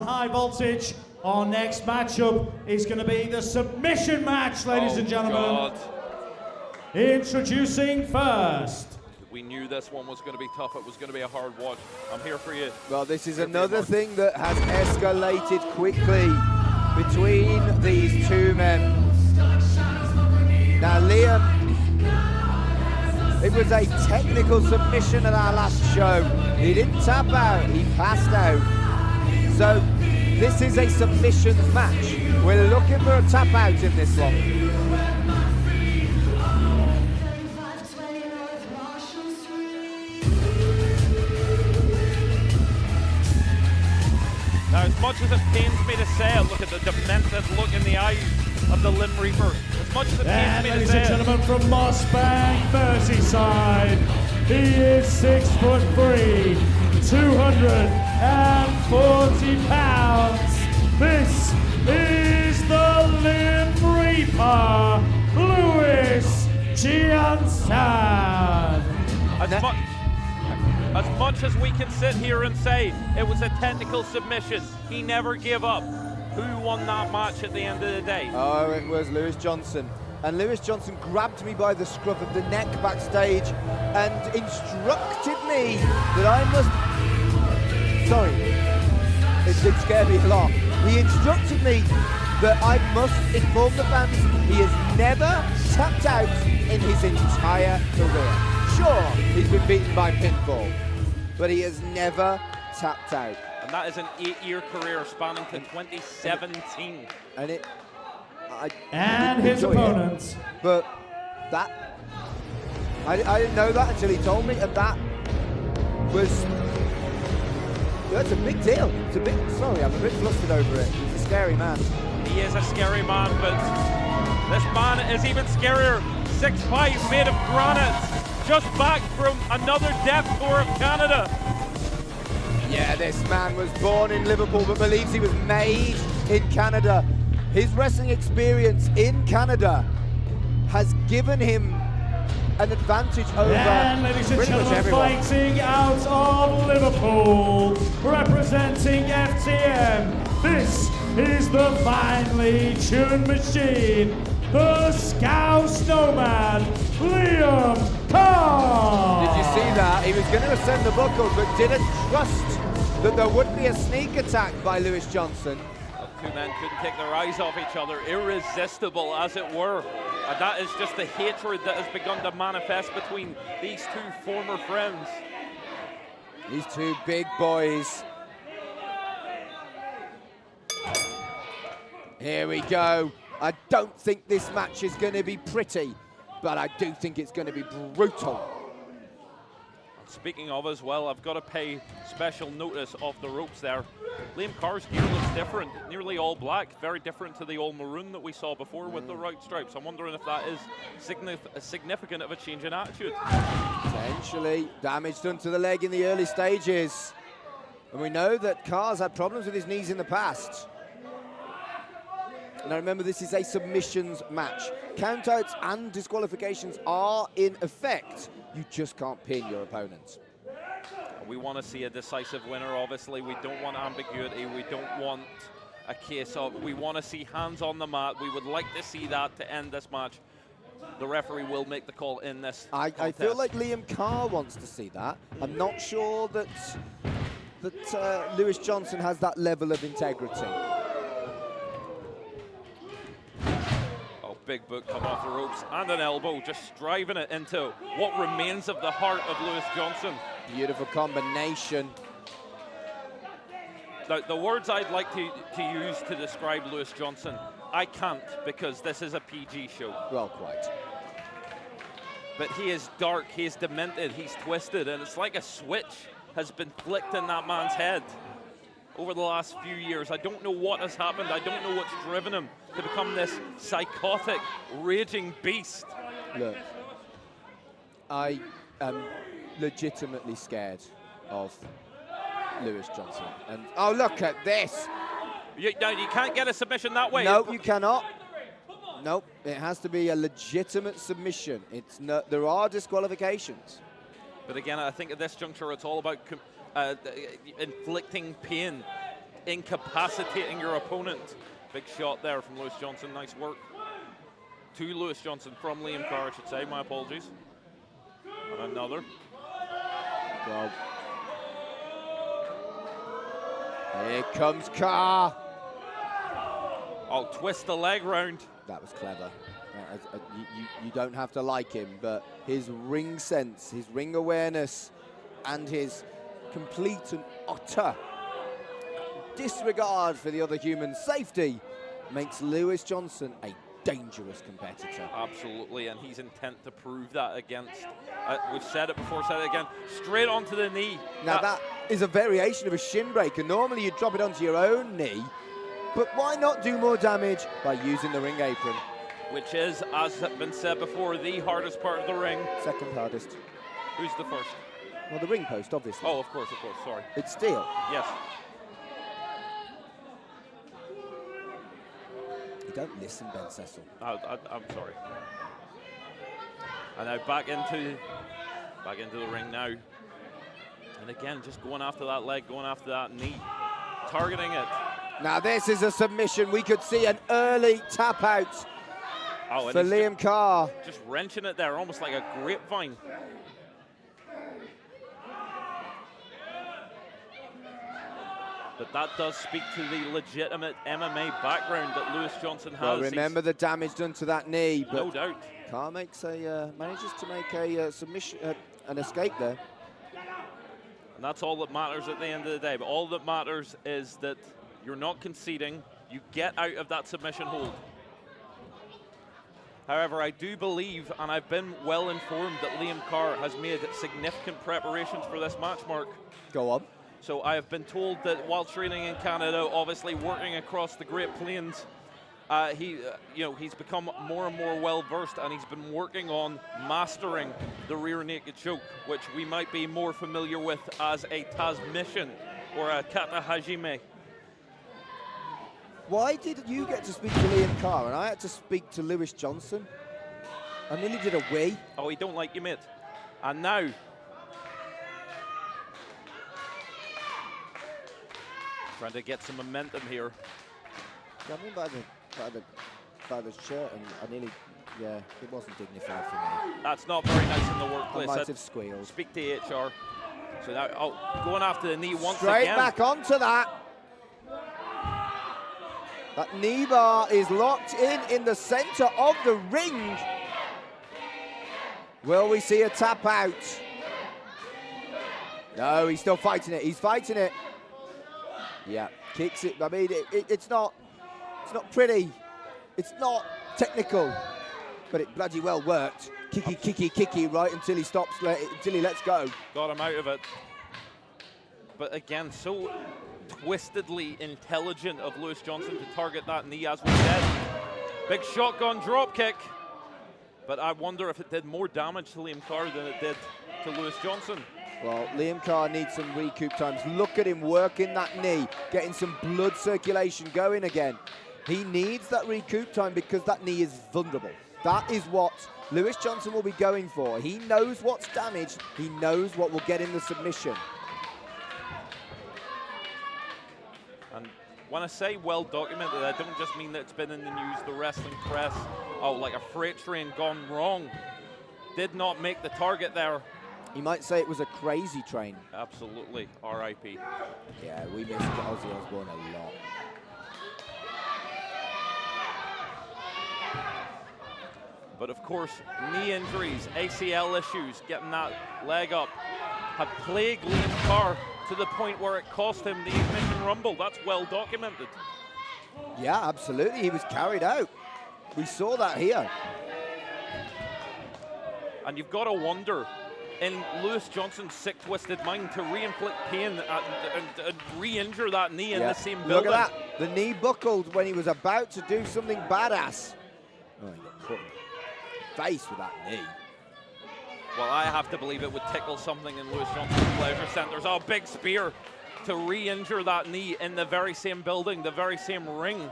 High voltage. Our next matchup is going to be the submission match, ladies and gentlemen. God. Introducing first. We knew this one was going to be tough. It was going to be a hard watch. I'm here for you. Well, this is another thing that has escalated quickly between these two men. Now, Liam, it was a technical submission at our last show. He didn't tap out, he passed out. So, this is a submissions match. We're looking for a tap out in this one. Now, as much as it pains me to say it, look at the demented look in the eyes of the Limb Reaper. As much as it pains me to ladies say and gentlemen, from Mossbank, Merseyside, he is 6'3", 240 pounds. This is the Limb Reaper, Lewis Johnson. As much as we can sit here and say it was a technical submission, he never gave up. Who won that match at the end of the day? Oh, it was Lewis Johnson. And Lewis Johnson grabbed me by the scruff of the neck backstage and instructed me that I must... Sorry, it did scare me a lot. He instructed me that I must inform the fans he has never tapped out in his entire career. Sure, he's been beaten by pinfall, but he has never tapped out. And that is an 8-year career spanning to 2017. And his opponent. But that, I didn't know that until he told me, and that was, that's a big deal. It's a big, sorry, I'm a bit flustered over it. He's a scary man. He is a scary man, but this man is even scarier. 6'5", made of granite, just back from another death tour of Canada. Yeah, this man was born in Liverpool but believes he was made in Canada. His wrestling experience in Canada has given him an advantage over ladies and pretty much gentlemen, everyone. fighting out of Liverpool, representing FTM, this is the finely tuned machine, the Scouse Nomad, Liam Carr. Did you see that? He was going to ascend the buckle but didn't trust that there would be a sneak attack by Lewis Johnson. The two men couldn't take their eyes off each other, irresistible as it were. And that is just the hatred that has begun to manifest between these two former friends. These two big boys. Here we go. I don't think this match is going to be pretty, but I do think it's going to be brutal. Speaking of as well, I've got to pay special notice of the ropes there. Liam Carr's gear looks different, nearly all black, very different to the all maroon that we saw before with the right stripes. I'm wondering if that is significant of a change in attitude. Potentially damage done to the leg in the early stages. And we know that Carr's had problems with his knees in the past. Now remember, this is a submissions match. Countouts and disqualifications are in effect. You just can't pin your opponent. We want to see a decisive winner, obviously. We don't want ambiguity. We don't want a case of, we want to see hands on the mat. We would like to see that to end this match. The referee will make the call in this contest. I feel like Liam Carr wants to see that. I'm not sure that Lewis Johnson has that level of integrity. Big boot come off the ropes and an elbow, just driving it into what remains of the heart of Lewis Johnson. Beautiful combination. Now, the words I'd like to use to describe Lewis Johnson, I can't because this is a PG show. Well, quite. But he is dark, he is demented, he's twisted, and it's like a switch has been flicked in that man's head over the last few years. I don't know what has happened. I don't know what's driven him to become this psychotic, raging beast. Look, I am legitimately scared of Lewis Johnson. And oh, look at this. You can't get a submission that way. No, you cannot. Nope, it has to be a legitimate submission. It's no, there are disqualifications. But again, I think at this juncture, it's all about inflicting pain incapacitating your opponent. Big shot there from Lewis Johnson. Nice work. To Lewis Johnson from Liam Carr, I should say. My apologies. And another. Well, here comes Carr. Oh, twist the leg round. That was clever. You don't have to like him, but his ring sense, his ring awareness, and his complete and utter disregard for the other human's safety makes Lewis Johnson a dangerous competitor. Absolutely, and he's intent to prove that against, we've said it before, said it again, straight onto the knee. Now that is a variation of a shin breaker. Normally you'd drop it onto your own knee, but why not do more damage by using the ring apron? Which is, as has been said before, the hardest part of the ring. Second hardest. Who's the first? Well, the ring post, obviously. Oh, of course, sorry. It's steel. Yes. You don't listen, Ben Cecil. I'm sorry. And now back into the ring now. And again, just going after that leg, going after that knee, targeting it. Now this is a submission. We could see an early tap out for Liam Carr. Just wrenching it there, almost like a grapevine. But that does speak to the legitimate MMA background that Lewis Johnson has. Well, remember the damage done to that knee. But no doubt. Carr makes manages to make a submission, an escape there. And that's all that matters at the end of the day. But all that matters is that you're not conceding. You get out of that submission hold. However, I do believe, and I've been well informed, that Liam Carr has made significant preparations for this match, Mark. Go on. So I have been told that while training in Canada, obviously working across the Great Plains, he's become more and more well versed, and he's been working on mastering the rear naked choke, which we might be more familiar with as a Tasmission or a Kata Hajime. Why did you get to speak to Liam Carr and I had to speak to Lewis Johnson? I nearly did a wee. Oh, he don't like you, mate. And now, trying to get some momentum here. Yeah, I mean by the shirt, and I nearly, yeah, it wasn't dignified for me. That's not very nice in the workplace. I might have squealed. Speak to HR. So now, going after the knee once Straight again. back onto that. That knee bar is locked in the center of the ring. Will we see a tap out? No, he's still fighting it. He's fighting it. Yeah, kicks it. I mean, it's not pretty. It's not technical, but it bloody well worked. Kicky, right until he stops, until he lets go. Got him out of it. But again, so twistedly intelligent of Lewis Johnson to target that knee, as we said. Big shotgun drop kick. But I wonder if it did more damage to Liam Carr than it did to Lewis Johnson. Well, Liam Carr needs some recoup times. Look at him working that knee, getting some blood circulation going again. He needs that recoup time because that knee is vulnerable. That is what Lewis Johnson will be going for. He knows what's damaged. He knows what will get him the submission. And when I say well documented, I don't just mean that it's been in the news, the wrestling press, like a freight train gone wrong. Did not make the target there. You might say it was a crazy train. Absolutely, R.I.P. Yeah, we missed Ozzy Osbourne a lot. But of course, knee injuries, ACL issues, getting that leg up, had plagued Liam Carr to the point where it cost him the Ignition Rumble. That's well documented. Yeah, absolutely. He was carried out. We saw that here. And you've got to wonder, in Lewis Johnson's sick, twisted mind, to re-inflict pain and re-injure that knee in the same building. Look at that. The knee buckled when he was about to do something badass. Oh, he got caught in the face with that knee. Well, I have to believe it would tickle something in Lewis Johnson's pleasure centers. Oh, big spear to re-injure that knee in the very same building, the very same ring.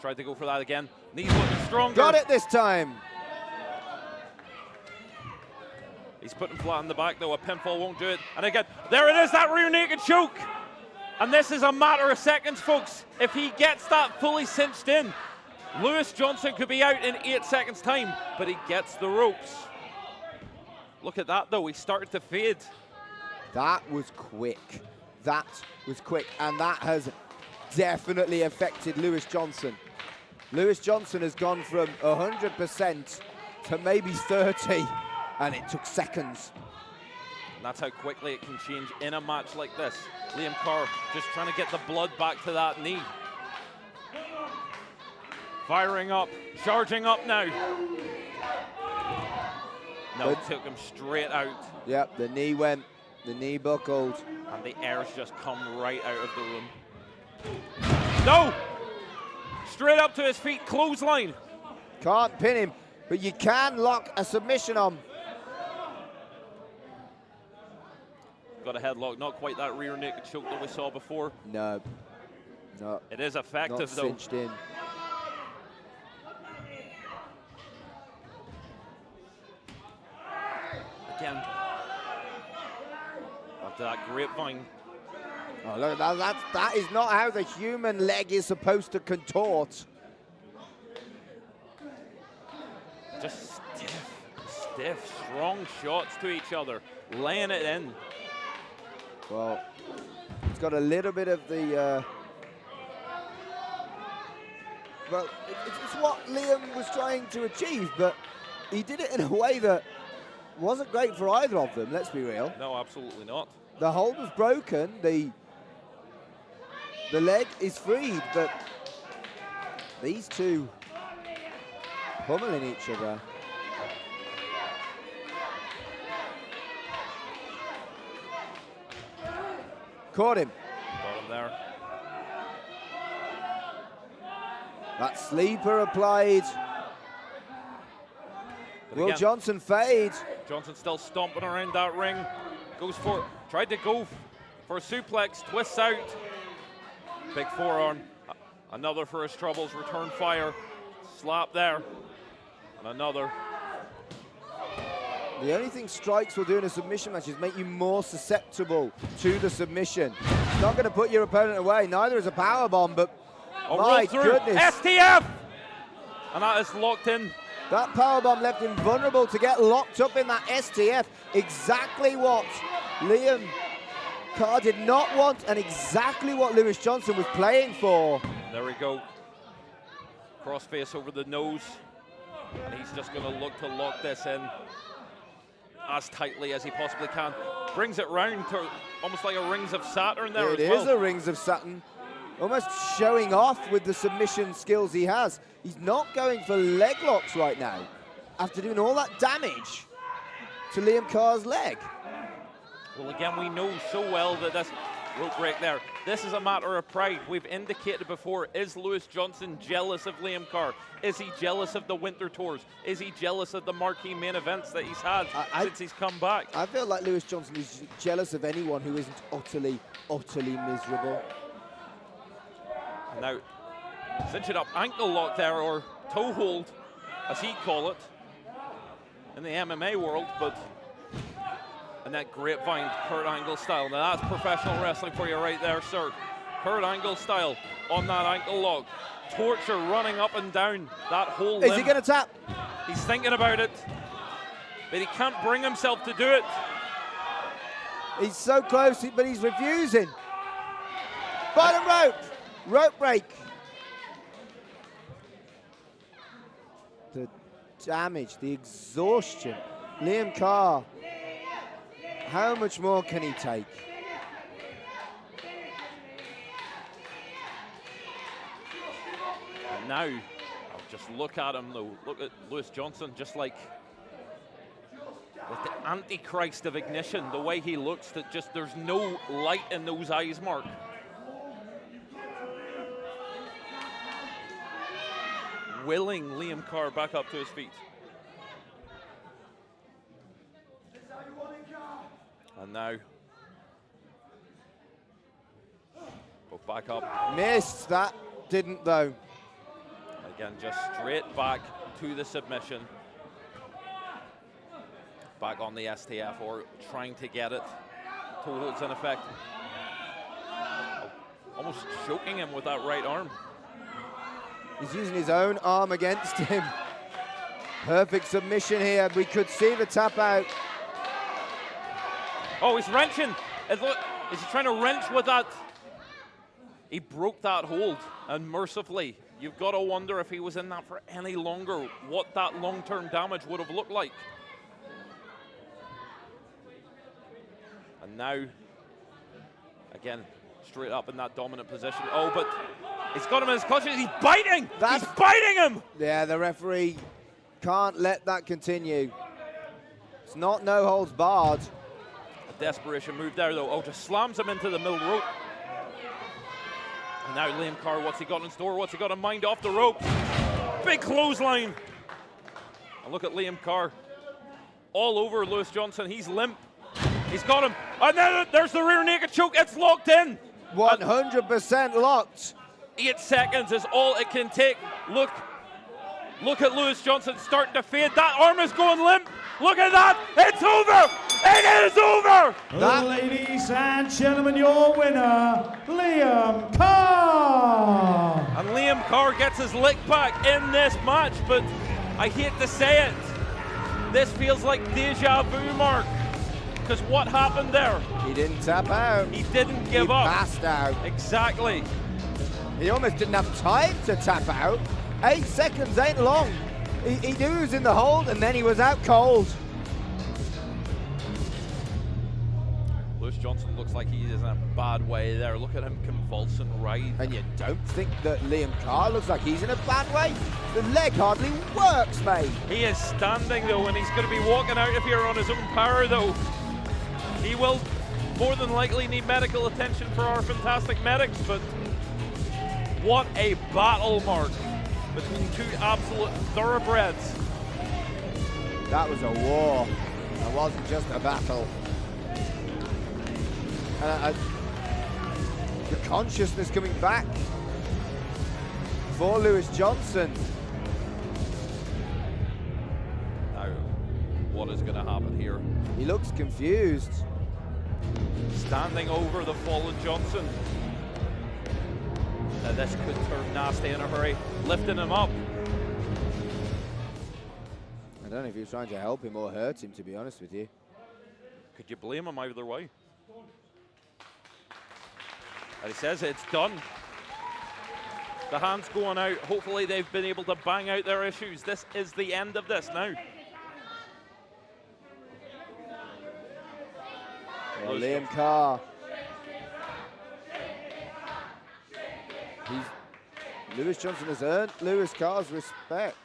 Tried to go for that again. Knee's looking stronger. Got it this time. He's putting flat on the back, though. A pinfall won't do it. And again, there it is, that rear naked choke. And this is a matter of seconds, folks. If he gets that fully cinched in, Lewis Johnson could be out in 8 seconds' time, but he gets the ropes. Look at that, though. He started to fade. That was quick. That was quick, and that has definitely affected Lewis Johnson. Lewis Johnson has gone from 100% to maybe 30, and it took seconds. And that's how quickly it can change in a match like this. Liam Carr just trying to get the blood back to that knee. Firing up, charging up now. No, it took him straight out. Yep, the knee went, the knee buckled. And the air's just come right out of the room. No! Straight up to his feet, clothesline. Can't pin him, but you can lock a submission on. Got a headlock, not quite that rear naked choke that we saw before. No, no. It is effective, not though. cinched in. Again. After that grapevine. Oh, look, that is not how the human leg is supposed to contort. Just stiff, strong shots to each other, laying it in. Well, it's got a little bit of the... well, it's what Liam was trying to achieve, but he did it in a way that wasn't great for either of them, let's be real. No, absolutely not. The hold was broken, the leg is freed, but these two pummeling each other. Caught him. Got him there. That sleeper applied. But Will again, Johnson fade? Johnson still stomping around that ring. Goes for, tried to go for a suplex, twists out. Big forearm. Another for his troubles, return fire. Slap there. And another. The only thing strikes will do in a submission match is make you more susceptible to the submission. It's not going to put your opponent away. Neither is a powerbomb, but my goodness. STF! And that is locked in. That powerbomb left him vulnerable to get locked up in that STF. Exactly what Liam Carr did not want and exactly what Lewis Johnson was playing for. There we go. Crossface over the nose. And he's just going to look to lock this in as tightly as he possibly can. Brings it round to almost like a Rings of Saturn there It as well. is a Rings of Saturn. Almost showing off with the submission skills he has. He's not going for leg locks right now after doing all that damage to Liam Carr's leg. Well, again, we know so well that this rope break there, this is a matter of pride. We've indicated before, is Lewis Johnson jealous of Liam Carr? Is he jealous of the winter tours? Is he jealous of the marquee main events that he's had since he's come back? I feel like Lewis Johnson is jealous of anyone who isn't utterly miserable. Now, cinch it up, ankle lock there, or toe hold, as he'd call it, in the MMA world, but and that grapevine Kurt Angle style. Now that's professional wrestling for you right there, sir. Kurt Angle style on that ankle lock. Torture running up and down that whole limb. Is he going to tap? He's thinking about it, but he can't bring himself to do it. He's so close, but he's refusing. Bottom rope. Rope break. The damage, the exhaustion. Liam Carr, how much more can he take? And now, just look at him though. Look at Lewis Johnson, just like with the Antichrist of Ignition, the way he looks, that just there's no light in those eyes, Mark. Willing Liam Carr back up to his feet. And now, both back up. Missed that, didn't though. Again, just straight back to the submission. Back on the STF, or trying to get it. Toe holds in effect. Oh, almost choking him with that right arm. He's using his own arm against him. Perfect submission here. We could see the tap out. Oh, he's wrenching. Is he trying to wrench with that? He broke that hold, and mercifully, you've got to wonder if he was in that for any longer, what that long-term damage would have looked like. And now, again, straight up in that dominant position. Oh, but he's got him in his clutches. He's biting! He's biting him! Yeah, the referee can't let that continue. It's not no holds barred. A desperation move there, though. Oh, just slams him into the middle rope. And now Liam Carr, what's he got in store? What's he got in mind off the rope? Big clothesline. And look at Liam Carr. All over Lewis Johnson. He's limp. He's got him. And then there's the rear naked choke. It's locked in. 100% locked. 8 seconds is all it can take. Look at Lewis Johnson starting to fade. That arm is going limp. Look at that. It's over. It is over. Ladies and gentlemen, your winner, Liam Carr. And Liam Carr gets his lick back in this match, but I hate to say it. This feels like deja vu, Mark. Because what happened there? He didn't tap out. He didn't give up. He passed out. Exactly. He almost didn't have time to tap out. 8 seconds ain't long. He knew he was in the hold, and then he was out cold. Lewis Johnson looks like he is in a bad way there. Look at him convulsing, writhe. And you don't think that Liam Carr looks like he's in a bad way? The leg hardly works, mate. He is standing, though, and he's going to be walking out of here on his own power, though. He will more than likely need medical attention for our fantastic medics, but what a battle, Mark, between two absolute thoroughbreds. That was a war. That wasn't just a battle. The consciousness coming back for Lewis Johnson. Now, what is going to happen here? He looks confused. Standing over the fallen Johnson. Now this could turn nasty in a hurry. Lifting him up. I don't know if he was trying to help him or hurt him, to be honest with you. Could you blame him either way? And he says it's done. The hand's going out. Hopefully they've been able to bang out their issues. This is the end of this now. Well, Liam Carr. Lewis Johnson has earned Lewis Carr's respect.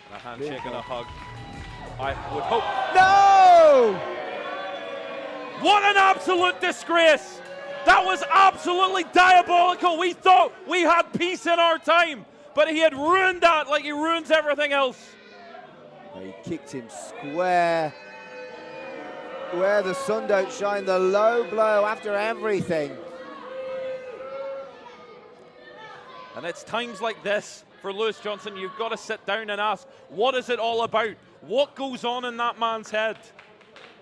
And a handshake and a hug. I would hope. No! What an absolute disgrace! That was absolutely diabolical. We thought we had peace in our time, but he had ruined that like he ruins everything else. He kicked him square where the sun don't shine, the low blow after everything. And it's times like this for Lewis Johnson, you've got to sit down and ask, what is it all about? What goes on in that man's head?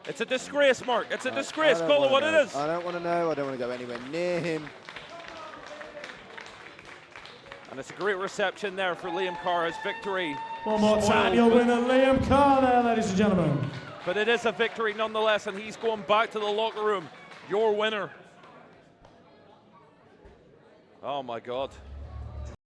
It's a disgrace, Mark. It's a disgrace. Call it what it is. I don't want to know. I don't want to go anywhere near him. And it's a great reception there for Liam Carr's victory. One more time, your winner, Liam Carr there, ladies and gentlemen. But it is a victory nonetheless, and he's going back to the locker room. Your winner. Oh, my God.